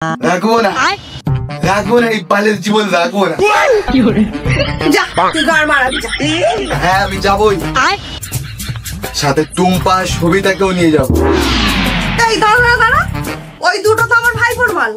রাখবো না, রাখবো না, এই পালের জীবন রাখবো না। যা তুই গাড় মারাবি যা। হ্যাঁ আমি যাবোই, সাথে টুম্পা সবিতাকেও নিয়ে যাবো। এই দাঁড়া দাঁড়া, ওই দুটো তো আমার ভাইপোর মাল।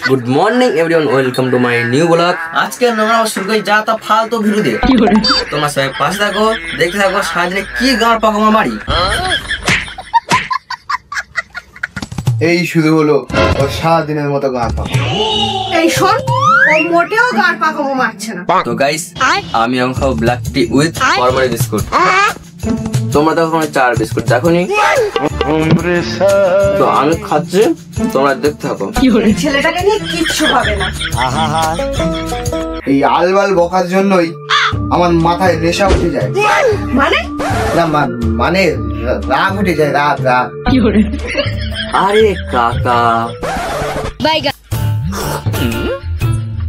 Good morning everyone, welcome to my new blog. आज के আমরা শুরু করি যা তা ফালতু ভিডিও দিয়ে। তোমরা সবাই পাশে থাকো, দেখতে থাকো সারাদিনে কি গাঁড় পাকামো মারি। এই শুরু হলো ওর সারাদিনের মতো গাঁড় পাকা। এই শোন, ও মোটেও গাড় পাকামো মারছে না। তো গাইস, আমি এখন খাবো black T with formally biscuit. তোমরা তো এখন 4 বিস্কুট দেখোনি, তো আমি খাচ্ছি, তোমরা দেখতে থাকো। ছেলেটাকে নিয়ে কিচ্ছু হবে না। এই আলবাল বকার জন্যই আমার মাথায় নেশা উঠে যায়। মানে না মানে রাগ উঠে যায়, রাগ রাগ। আরে কাকা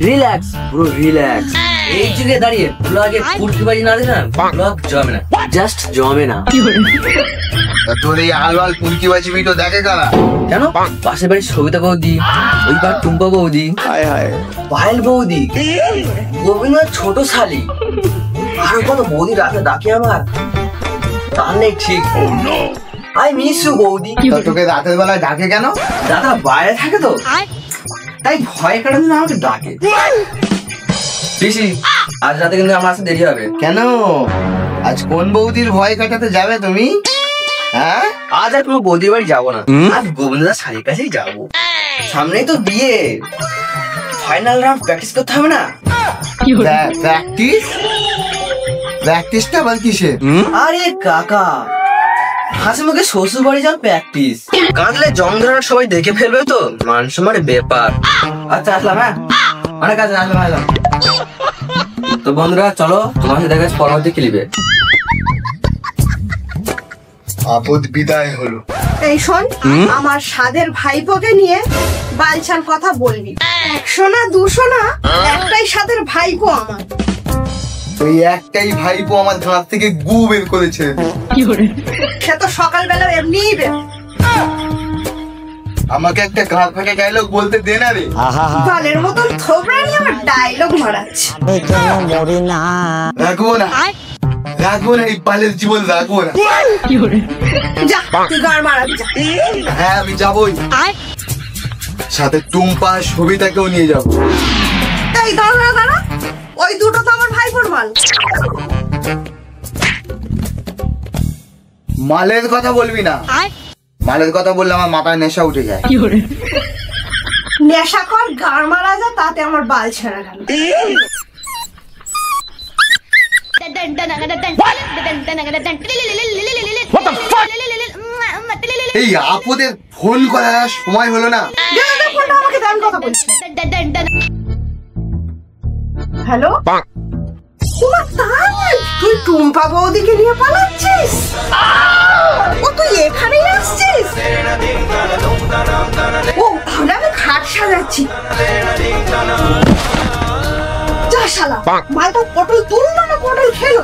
রিল্যাক্স, পুরো রিল্যাক্স। এই জায়গায় দাঁড়িয়ে ব্লগে ফুটকিবাজি না দিলে না ব্লগ জমে না, জাস্ট জমে না। তোর এই আলবাল পুলকিবাজি ভিডিও দেখে কারা? কেন? পাশের বাড়ির সবিতা বৌদি, ওই পার টুম্পা বৌদি, পায়েল বৌদি, গোবিন্দের ছোট শালি, আর কত বৌদি রাতে ডাকে আমার, তার নেই ঠিক। আই মিস ইউ বৌদি। তোকে রাতের বেলায় ডাকে কেন? দাদা বাইরে থাকে তো, তাই ভয় কাটার জন্য আমাকে ডাকে। পিসি, আজ রাতে কিন্তু আমার আসতে দেরি হবে। কেন? আজ কোন বৌদির ভয় কাটাতে যাবে তুমি? হ্যাঁ, আজ আর কোনো বৌদির বাড়ি যাবো না, আজ গোবিন্দদার শাড়ির কাছেই যাবো। সামনেই তো বিয়ে, ফাইনাল রাউন্ড প্র্যাকটিস করতে হবে না? প্র্যাকটিস? প্র্যাকটিসটা আবার কিসে? আরে কাকা, হাসি মুখে শ্বশুর বাড়ি যান প্র্যাকটিস, কাঁদলে জং ধরার সবাই দেখে ফেলবে তো, মান সম্মানের ব্যাপার। আচ্ছা আসলাম, হ্যাঁ অনেক কাছে আসলাম। তো বন্ধুরা চলো, তোমার সাথে দেখা যাচ্ছে পরবর্তী ক্লিপে। আপদ বিদায় হলো। এই শোন, আমার সাদের ভাইপোকে নিয়ে বালছাল কথা বলবি। 100 না 200 না, একটাই সাদের ভাইপো আমার। ওই একটাই ভাইপো আমার ঘাট থেকে গু বের করেছে। সে তো সকালবেলা এমনিই বের। আমাকে একটা গাঁট ফাঁকা ডায়লগ বলতে দে না রে। বালের মতন থোবড়া নিয়ে আমার ডায়লগ মারাচ্ছে। রাখবো না, রাখবো না, এই পালের জীবন রাখবো না। যা তুই গাড় মারাবি যা। হ্যাঁ আমি যাবোই, সাথে টুম্পা সবিতাকেও নিয়ে যাবো। এই দাঁড়া দাঁড়া, ওই দুটো তো আমার ভাইপোর মাল। মালের কথা বলবি না, মালের কথা বললে আমার মাথায় নেশা উঠে যায়। নেশা কর, গাড় মারা যা, তাতে আমার বাল ছেড়ে গেল। এই আপদের ফোন করার সময় হলো না। আমাকে দেন, কথা বলছি। হ্যালো, তুই টুম্পা বৌদিকে নিয়ে পালাচ্ছিস? ও তুই এখানেই আসছিস? ও তাহলে আমি খাট সাজাচ্ছি। যা শালা, মালটা পটল তুললো না পটল খেলো।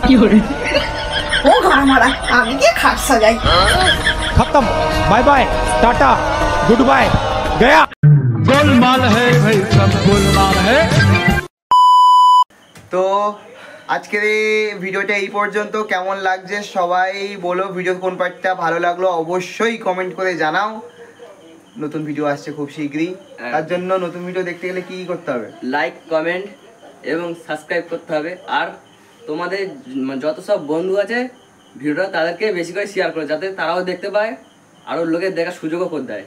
ও ঘর মারা, আমি গিয়ে খাট সাজাই। खत्म, bye bye, ta-ta, goodbye, गया। गोलमाल है भाई, सब गोलमाल है। তো আজকের এই ভিডিওটা এই পর্যন্ত। কেমন লাগছে সবাই বলো, ভিডিও কোন পার্টটা ভালো লাগলো অবশ্যই কমেন্ট করে জানাও। নতুন ভিডিও আসছে খুব শীঘ্রই, তার জন্য নতুন ভিডিও দেখতে গেলে কি করতে হবে? লাইক, কমেন্ট এবং সাবস্ক্রাইব করতে হবে। আর তোমাদের যত সব বন্ধু আছে ভিডিওটা তাদেরকে বেশি করে শেয়ার করো, যাতে তারাও দেখতে পায়, আরও লোকের দেখার সুযোগও করে দেয়।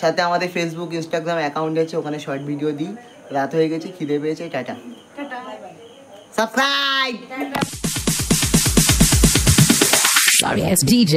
সাথে আমাদের ফেসবুক ইনস্টাগ্রাম অ্যাকাউন্ট আছে, ওখানে শর্ট ভিডিও দিই। রাত হয়ে গেছে, খিদে পেয়েছে, tata, subscribe. Sorry ass DJ.